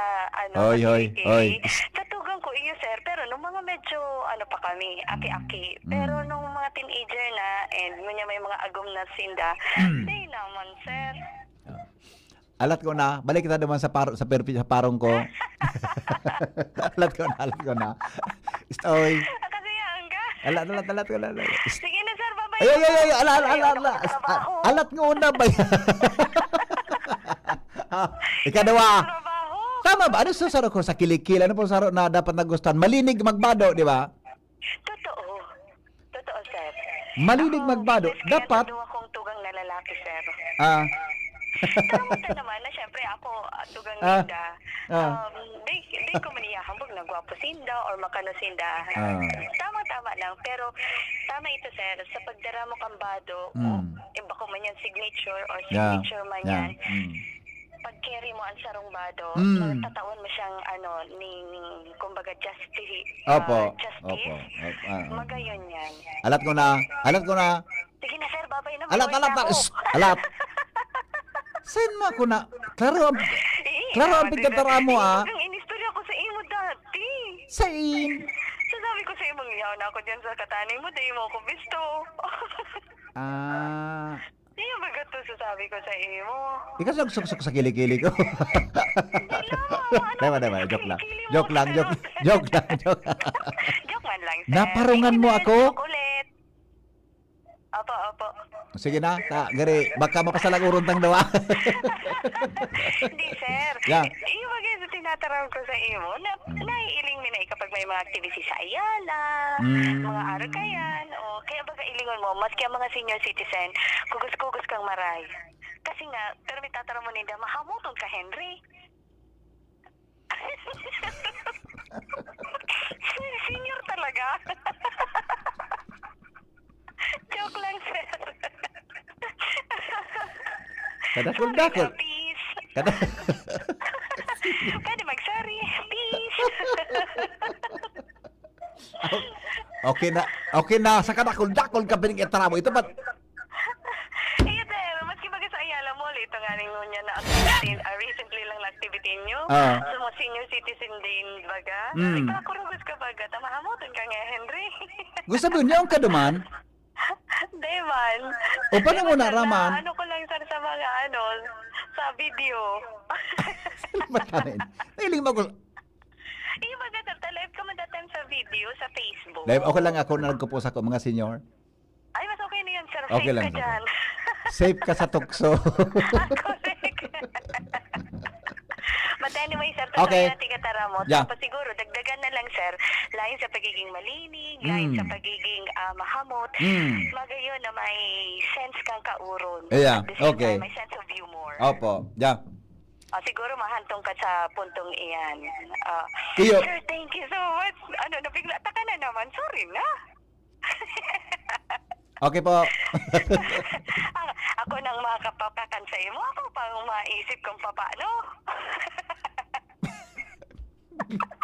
Oy. Tatugan ko iyo, sir. Pero nung mga medyo, pa kami, aki-aki. Pero nung mga teenager na, and may mga agom na sinda, hindi naman, sir. Alat ko na. Balik kita naman sa parong ko. Alat ko na. Oy. Kasi yan ka. Alat ko na. Sige na, sir. Bye-bye. Ay. Alat ko na ba? Ikadawa. Trabaho. Tama ba? Ano sa saro ko sa kilikil? Ano po saro na dapat nagustuhan? Malinig magbado, di ba? Totoo, sir. Malinig magbado. Dapat. Kaya akong tugang na lalaki, sir. Kamusta naman na syempre ako tugang ninda. Di ko maniyahambog na gwapo sinda or makano sinda. Tama lang. Pero tama ito, sir. Sa pagdara mo kambado, iba ko man yan signature or signature man yan. Pag-carry mo ang sarong bado, tatawan mo siyang kumbaga justice. Opo. Magayon yan. Alat ko na. Sige na, sir. Babay na. Alat. Send mo ako na. Klaro ang pigkatara mo, Ang inistorya ko sa imo dati. Sain. Sasabi ko sa imong yaw na ako dyan sa katanay mo, dahil mo ko bisto. Hindi ba gato sasabi ko sa imo? Ikaw suksok sa kilikili ko. Diba, joke lang. Joke man lang, sir. Naparungan mo ako? Ulit. Opo. Sige na, gari, baka mapasalag uruntang dawa. Hindi, sir. Yeah. Iyo bagay sa tinataram ko sa imo, naiiling mi na kapag may mga activity sa Ayala, mga aragayan, o kaya baga ilingon mo, maski ang mga senior citizen, kugos-kugos kang maray. Kasi nga, pero may tataram mo ninda, mahamuton ka, Henry. Senior talaga. Joke lang, sir. Kadakol. Peace. Pwede mag-sorry. Peace. Okay na. Sa kadakol ka pining itara mo. Ito ba? Iya, sir. Maski baga sa Ayala Mall, ito nga rin niya na activity, recently lang na activity nyo. So, mga senior citizen din, baga. Nagpakurugos ka baga. Tamahamutin ka nga, Henry. Gusto mo niya ang kaduman? Di man. O, paano mo naraman? Ano ko lang, sir, sa mga sa video. Nailing mo ko. Iya, baga, sir, live ka man that time sa video, sa Facebook. Live, okay lang ako na nagkupos ako, mga senior. Ay, mas okay na yan, sir. Okay Safe lang, ka dyan. Safe ka sa tukso. Correct. But anyway, sir, Okay. natin katara mo. Yeah. Tapos siguro, dagdagan na lang, sir, lain sa pagiging malinig, lain sa pagiging mahamot, magayon na may sense kang kauron. Yeah, At the same okay. time, may sense of humor. Opo, yeah. Siguro mahantong ka sa puntong iyan. Iyo. Sir, thank you so much. Nabigla ta ka na naman. Sorry na. Okay po. Ako nang makapapakan sa imo. Ako pang maisip kung paano.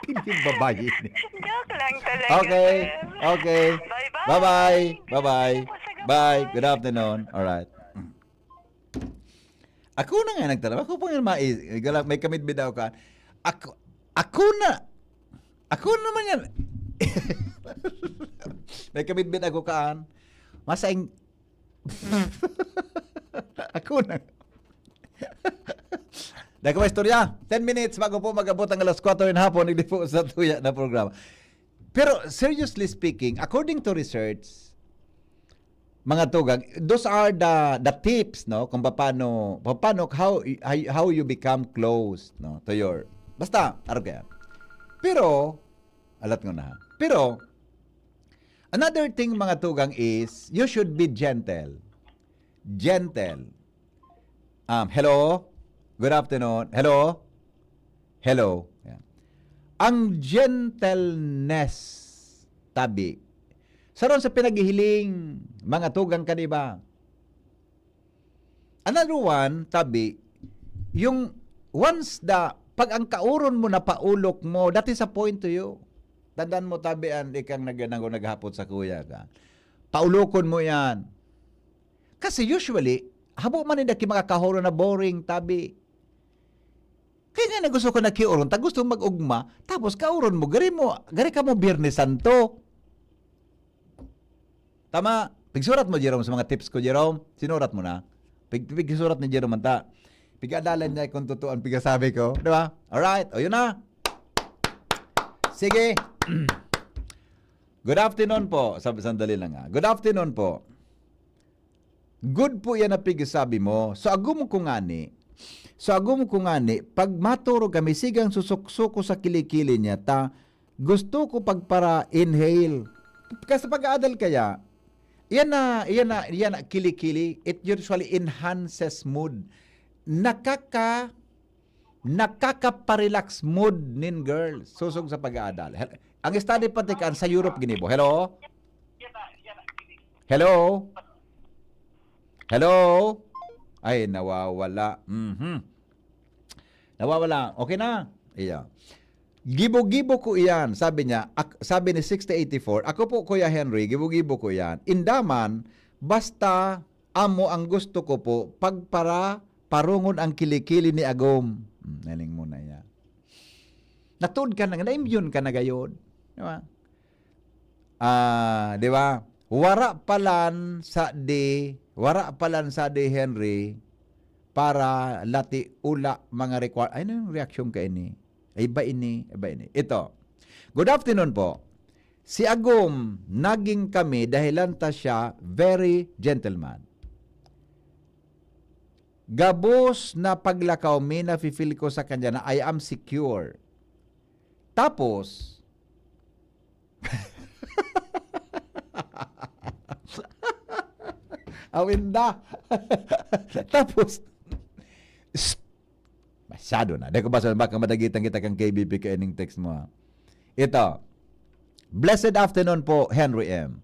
Hindi babae. Joke lang talaga. Okay. Bye-bye. Bye. Good afternoon. Alright. Ako na nga nagtanong. Ako pa nga may kamit bidaw ka. Ako naman yan. May kabitbit ako kaan. Masaing... ako na. Dahil ko may istorya. 10 minutes bago po mag-abot ang alas 4 ng hapon, hindi po sa tuya na programa. Pero seriously speaking, according to research, mga tugang, those are the tips, no, kung paano how you become close, no, to your, basta araw kaya. Pero alat ko na. Pero another thing, mga tugang, is you should be gentle. Hello, good afternoon. Hello. Yan. Ang gentleness, tabi, saron sa pinaghihiling, mga tugang ka, diba? Another one, tabi, yung once pag ang kauron mo na paulok mo, that is a point to you. Tandaan mo, tabi, ikang naghapot sa kuya ka. Paulokon mo yan. Kasi usually, habo man hindi mga kahoro na boring, tabi. Kaya nga gusto ko na kiuron, gusto mag-ugma, tapos kauron mo, gari ka mo Biyernes Santo. Tama. Pigsurat mo, Jerome, sa mga tips ko, Jerome. Sinurat mo na. Pigsurat ni Jerome, manta. Pigadalan niya kung totoo ang pigasabi ko. Di ba? Alright. O, yun na. Sige. Good afternoon po. Sandali lang nga. Good afternoon po. Good po yan na pigasabi mo. So, agum ko ngani, pag maturo kami, sigang susuksuko sa kilikili niya, gusto ko pagpara inhale. Kasi pag-aadal kaya, yan na kilikili, it usually enhances mood. Nakaka-relax mood nin girls. Susog sa pag-aadal. Ang study patikan sa Europe ginibo. Hello? Ay, nawawala. Nawawala. Okay na. Iya. Gibo-gibo ko iyan, sabi niya, sabi ni 6084, ako po Kuya Henry, gibo-gibo ko iyan. Indaman, basta amo ang gusto ko po, parungon ang kilikili ni Agom. Naling muna yan. Natun ka na, na-immune ka na gayon. Di ba? Di ba? Wara palan sa di Henry, para lati ula mga ay, ano yung reaction ka ini? Iba ini. Ito. Good afternoon po. Si Agum, naging kami dahilan ta siya very gentleman. Gabos na paglakaw mi na feel ko sa kanya na I am secure. Tapos, awinda. Tapos, masyado na. Dahil ko baka madagitan kita kang KBP ka ining text mo. Ito. Blessed afternoon po, Henry M.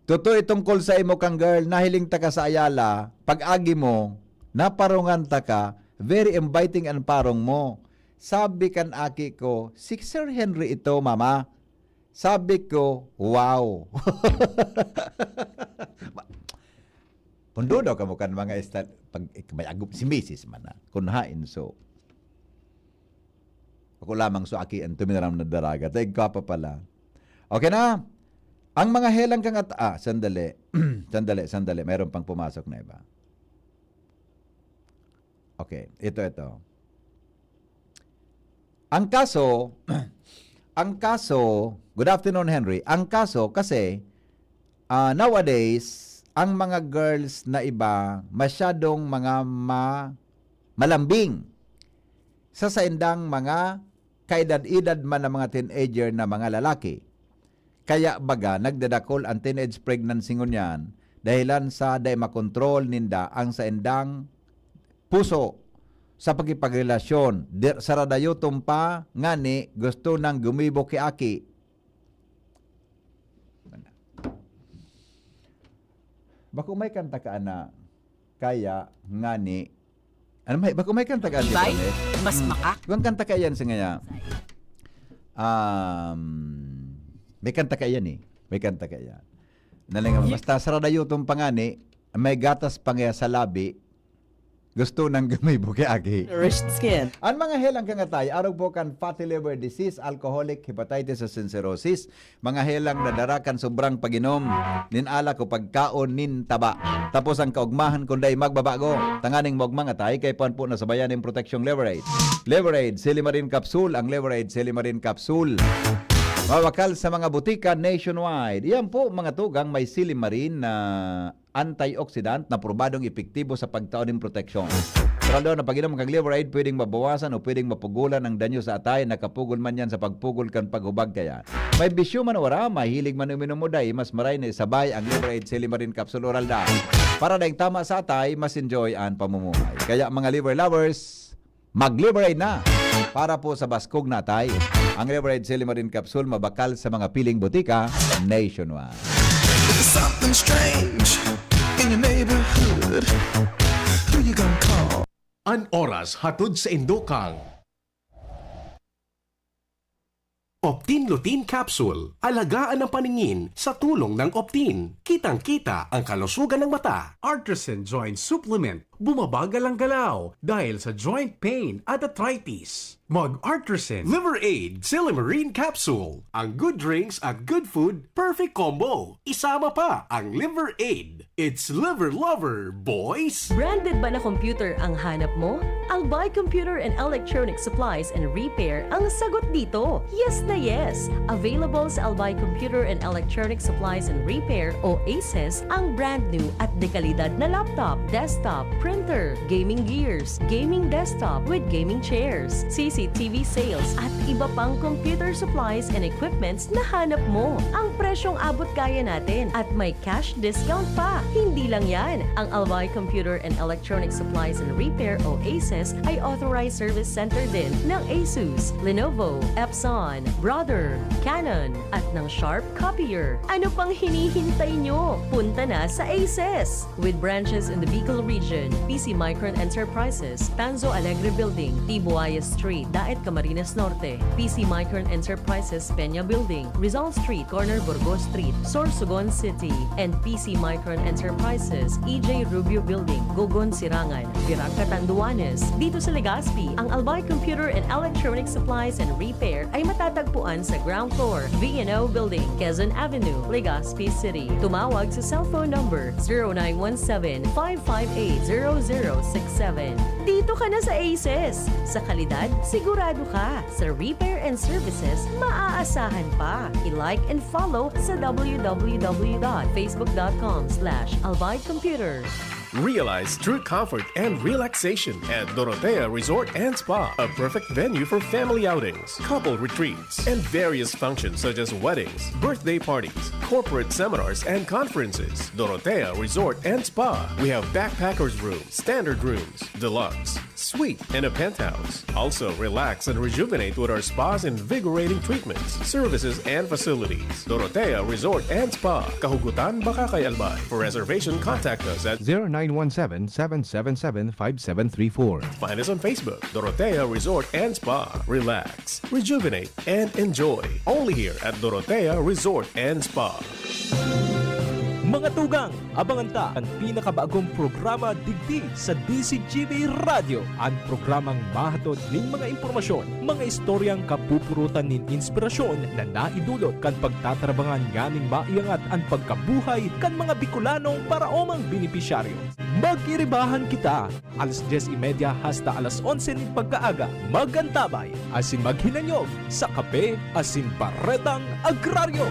Totoo itungkol sa imo kang girl, nahiling ta ka sa Ayala, pag-agi mo, naparungan ta ka, very inviting ang parong mo. Sabi kan aki ko, si Sir Henry ito, mama. Sabi ko, wow. Pundo daw ka mo kan mga pag may agup si Mrs. man na kunhain so ako lamang so aki ang tuminaram na daraga tay ka pa pala. Okay na, ang mga helang kang sandali. sandali mayroon pang pumasok na iba. Okay, ito ang kaso good afternoon Henry, ang kaso kasi nowadays ang mga girls na iba masyadong mga malambing sa saindang mga kaedad-edad man na mga teenager na mga lalaki. Kaya baga nagdadakol ang teenage pregnancy ngunyan dahilan sa day makontrol ninda ang saindang puso sa pagkipagrelasyon. Saradayo tumpa ngani gusto nang gumibo ki aki. Bako may kanta ka na kaya ngani bako may kanta ka Ibay, mas makak. Kung kanta ka yan sa ngaya. May kanta ka yan eh. May kanta ka yan. Nalinga basta saradayo tong pangani, may gatas pangaya sa labi. gusto nang gamay bukiagi. Nourished skin. Ang mga helang kangatay, arog po kan fatty liver disease, alcoholic hepatitis and cirrhosis, mga helang nadarakan sobrang paginom, ninala ko pagkaon nin taba. Tapos ang kaugmahan kunday magbabago, tanganing magmangatay kay pan po na sabayan ng protection Liverade. Liverade, Silimarin Capsule, ang Liverade, Silimarin Capsule. Mawakal sa mga butika nationwide. Yan po mga tugang may Silimarin na antioxidant na probadong epektibo sa pagtaon ng proteksyon. Pero daw na pag-inom kang Liverade, pwedeng mabawasan o pwedeng mapugulan ang danyo sa atay. Nakapugol man yan sa pagpugol kan paghubag kaya. May bisyo man wala, mahilig man uminom mo day, mas maray na isabay ang Liverade Silimarin Capsule Oral da. Para dahil tama sa atay, mas enjoy ang pamumuhay. Kaya mga liver lovers, mag-Liverade na para po sa baskog na atay. Ang Liverade Silimarin Capsule mabakal sa mga piling butika nationwide. Something strange in your neighborhood. Who you gonna call? An oras hatod sa Indokang. Optin Lutein Capsule. Alagaan ang paningin sa tulong ng Optin. Kitang-kita ang kalusugan ng mata. Artisan Joint Supplement. Bumabagal ang galaw dahil sa joint pain at arthritis. Mag-Artisan Liver Aid Silimarin Capsule. Ang good drinks at good food, perfect combo. Isama pa ang Liver Aid. It's liver lover, boys! Branded ba na computer ang hanap mo? Albay Computer and Electronic Supplies and Repair ang sagot dito. Yes na yes! Available sa Albay Computer and Electronic Supplies and Repair o ACES ang brand new at dekalidad na laptop, desktop, printer, gaming gears, gaming desktop with gaming chairs, CCTV sales at iba pang computer supplies and equipments na hanap mo. Ang presyong abot kaya natin at may cash discount pa. Hindi lang yan. Ang Albay Computer and Electronic Supplies and Repair o ACES ay authorized service center din ng ASUS, Lenovo, Epson, Brother, Canon at ng Sharp Copier. Ano pang hinihintay nyo? Punta na sa ACES! With branches in the Bicol region, PC Micron Enterprises, Tanzo Alegre Building, Tibuaya Street, Daet Camarines Norte, PC Micron Enterprises, Peña Building, Rizal Street, Corner Burgos Street, Sorsogon City, and PC Micron Enterprises, EJ Rubio Building, Gogon Sirangan, Virac Catanduanes. Dito sa Legazpi, ang Albay Computer and Electronic Supplies and Repair ay matatagpuan sa ground floor, V&O Building, Quezon Avenue, Legazpi City. Tumawag sa cellphone number 0917-558-0067. Dito ka na sa ACES. Sa kalidad, sigurado ka. Sa repair and services, maaasahan pa. I-like and follow sa www.facebook.com/Albay Computer. Realize true comfort and relaxation at Dorotea Resort and Spa, a perfect venue for family outings, couple retreats, and various functions such as weddings, birthday parties, corporate seminars, and conferences. Dorotea Resort and Spa. We have backpackers rooms, standard rooms, deluxe, suite, and a penthouse. Also, relax and rejuvenate with our spa's invigorating treatments, services, and facilities. Dorotea Resort and Spa. Kahugutan, Bakakay, Albay. For reservation, contact us at 0917-777-5734. Find us on Facebook, Dorotea Resort and Spa. Relax, rejuvenate, and enjoy. Only here at Dorotea Resort and Spa. Mga tugang, abangan ta ang pinakabagong programa digdi sa DCGV Radio. Ang programang mahatod ning mga impormasyon, mga istoryang kapupurutan nin inspirasyon na naidulot kan pagtatrabangan nganing maiangat ang pagkabuhay kan mga Bicolanong paraomang benepisyaryo. Mag-iribahan kita, alas 10:30 hasta alas 11 ning pagkaaga. Magantabay, asin maghinanyog sa kape, asin paretang agraryo.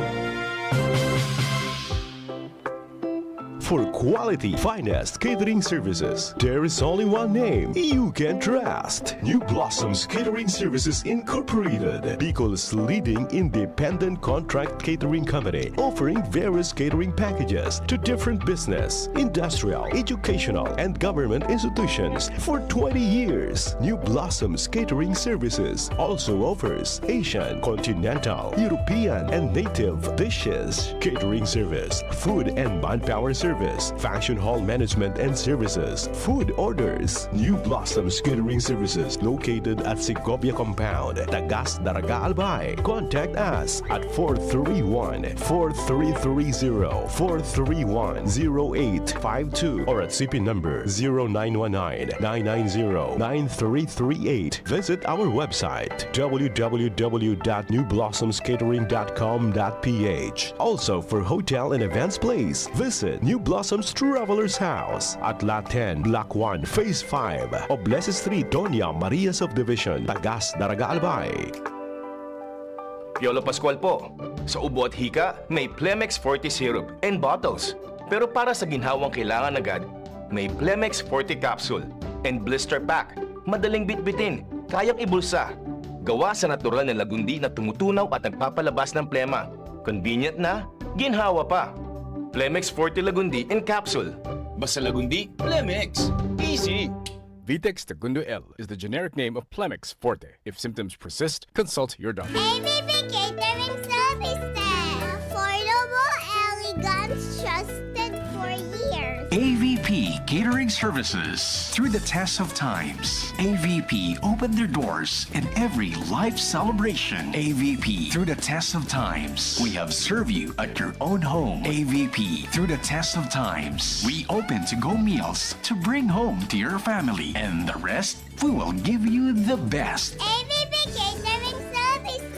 For quality, finest catering services, there is only one name you can trust. New Blossoms Catering Services Incorporated, Bicol's leading independent contract catering company, offering various catering packages to different business, industrial, educational, and government institutions for 20 years. New Blossoms Catering Services also offers Asian, continental, European, and native dishes, catering service, food and manpower service, Service, Function Hall Management and Services, Food Orders. New Blossoms Catering Services located at Segovia Compound, Tagas Daraga Albay. Contact us at 431-4330, 431-0852 or at CP number 0919-990-9338. Visit our website www.newblossomscatering.com.ph. Also for hotel and events place, visit New Blossoms Travelers House at Lot 10, Block 1, Phase 5, Oblese Street, Doña Maria Subdivision, Tagas Daraga Albay. Piolo Pascual po. Sa ubo at hika, may Plemex Forte Syrup and bottles. Pero para sa ginhawang kailangan agad, may Plemex Forte Capsule and Blister Pack. Madaling bitbitin, kayang ibulsa. Gawa sa natural na lagundi na tumutunaw at nagpapalabas ng plema. Convenient na, ginhawa pa. Plemex Forte Lagundi and Capsule. Basta lagundi, Plemex. Easy! Vitex Segundo L is the generic name of Plemex Forte. If symptoms persist, consult your doctor. AVP Catering Services. Affordable, elegant, trusted for years. AVP Catering Services. Through the test of times, AVP opened their doors in every life celebration. AVP through the test of times. We have served you at your own home. AVP through the test of times. We open to-go meals to bring home to your family. And the rest, we will give you the best. AVP Catering Services.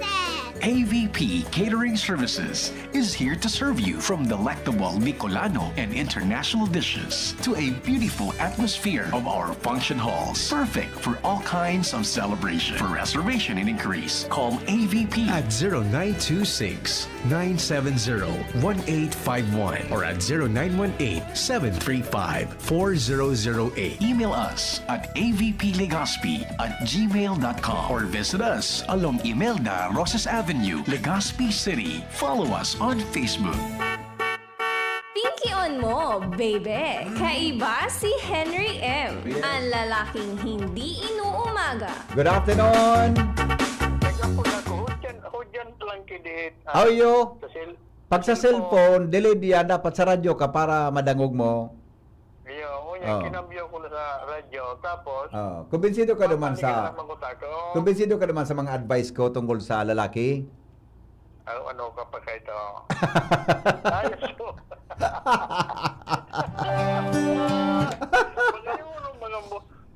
AVP Catering Services is here to serve you from delectable Bicolano and international dishes to a beautiful atmosphere of our function halls. Perfect for all kinds of celebration. For reservation and inquiries, call AVP at 0926-970-1851 or at 0918-735-4008. Email us at avplegazpi@gmail.com or visit us along Imelda Rosas Avenue, Legazpi City. Follow us on Facebook. Pinky on mo, baby. Kaiba si Henry M. Ang lalaking hindi inuumaga. Good afternoon. How are you? Pag sa cellphone, delay diya, dapat sa radyo ka para madangog mo. Kinambyo ko na sa radyo. Tapos, Kumbinsido ka naman sa mga advice ko tungkol sa lalaki? ano ka pa kayo ito? Ayos mo.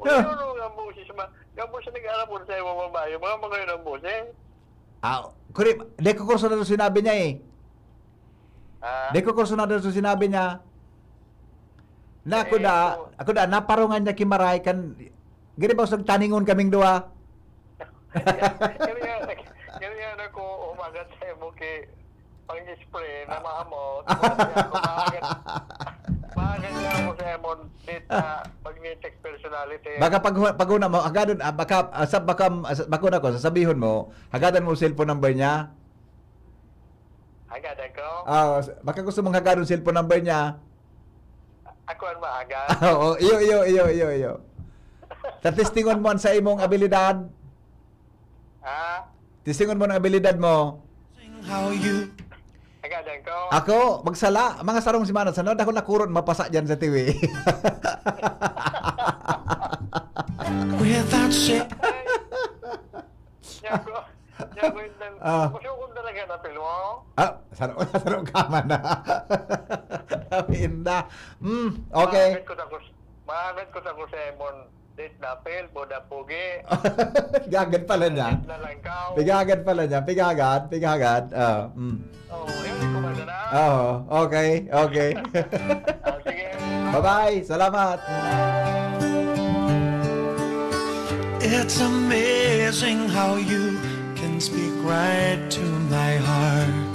Mga boses. Yung boses nag-aarap mo sa mga babae. Mga yun ang boses. Kuri, di ko kurso na ito sinabi niya eh. Di ko kurso na ito sinabi niya. Na ako da, naparungan niya kimaray kan, gini ba usag taningon kaming dua? Ganyan ako umagat sa mo kay pang-spray na mahamot. Maagat na ako sa emon pag-check personality. Baka pag-una mo, hagadon, bakuna ko, sasabihon mo, hagadan mo cellphone number niya. Hagadan ko? Baka gusto mong hagadon cellphone number niya. Ako ang maagat? Oo, iyo. Tatistingon mo sa imong abilidad. Tistingon mo ang abilidad mo. How you? Hagadan ko? Ako, magsala. Mga sarong si Manot. Sanod ako nakurot mapasa dyan sa TV. Without shit. Masukon talaga na pilo. Sarong kama na. Inda. Okay. Mahangat ko sa kusemon. Date na pil, boda pugi. Pigagan pala niya. Pigagan pala niya. Pigagan. Yun ko ba na? Okay. Sige. Bye-bye. Salamat. It's amazing how you can speak right to my heart.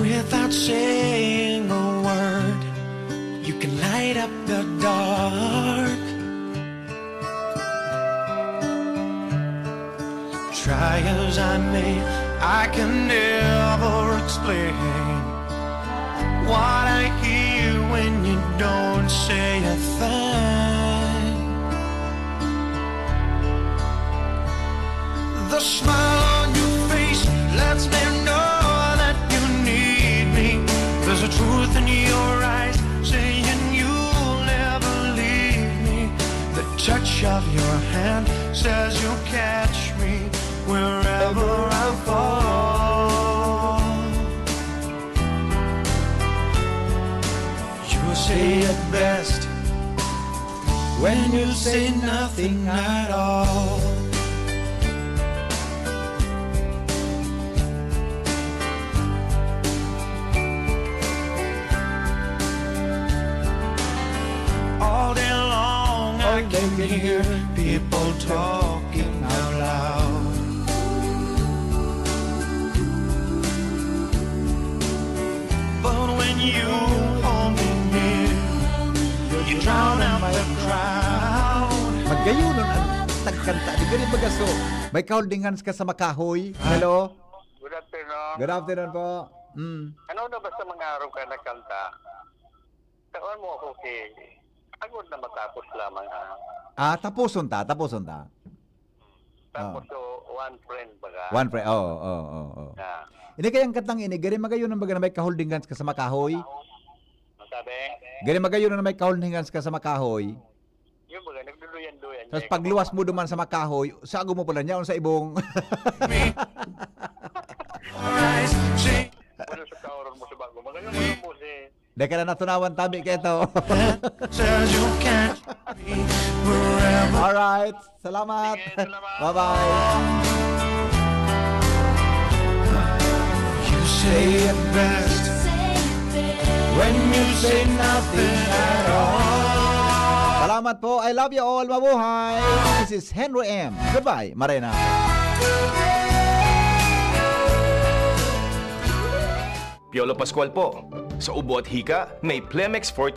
Without saying a word, you can light up the dark. Try as I may, I can never explain what I hear when you don't say a thing. The smile on your face lets me know truth in your eyes, saying you'll never leave me. The touch of your hand says you'll catch me wherever I fall. You say it best when you say nothing at all. All day long I can hear people talking out loud. But when you hold me near, you drown out the crowd. Magayunon ang tagkanta. Di ganit magaso. May holding hands ka sa makahoy. Hello? Good afternoon. Good afternoon po. Ano na ba sa mga araw ka nagkanta? Tawan mo ako kay agod na matapos lamang Tapuson ta. Tapos so, one friend baga. One friend. Oh. Ini kayang kantang ini, gani magayunon baga na may holding hands ka sa makahoy. Ang sabi? Gani magayunon na may holding hands ka sa makahoy. Yung baga, nagduluyan-duyan. Tapos pagluwas mo duman sa makahoy, sago mo pala niya sa ibong. Puno sa kauron mo sa bago. Magayunon mo si... Dahil ka na natunawan tabi ka ito. Alright. Salamat. Bye-bye. You say it best when you say nothing at all. Salamat po. I love you all. Mabuhay. This is Henry M. Goodbye, Marena. Piolo Pascual po. Sa ubo at hika, may Plemex 40 syrup.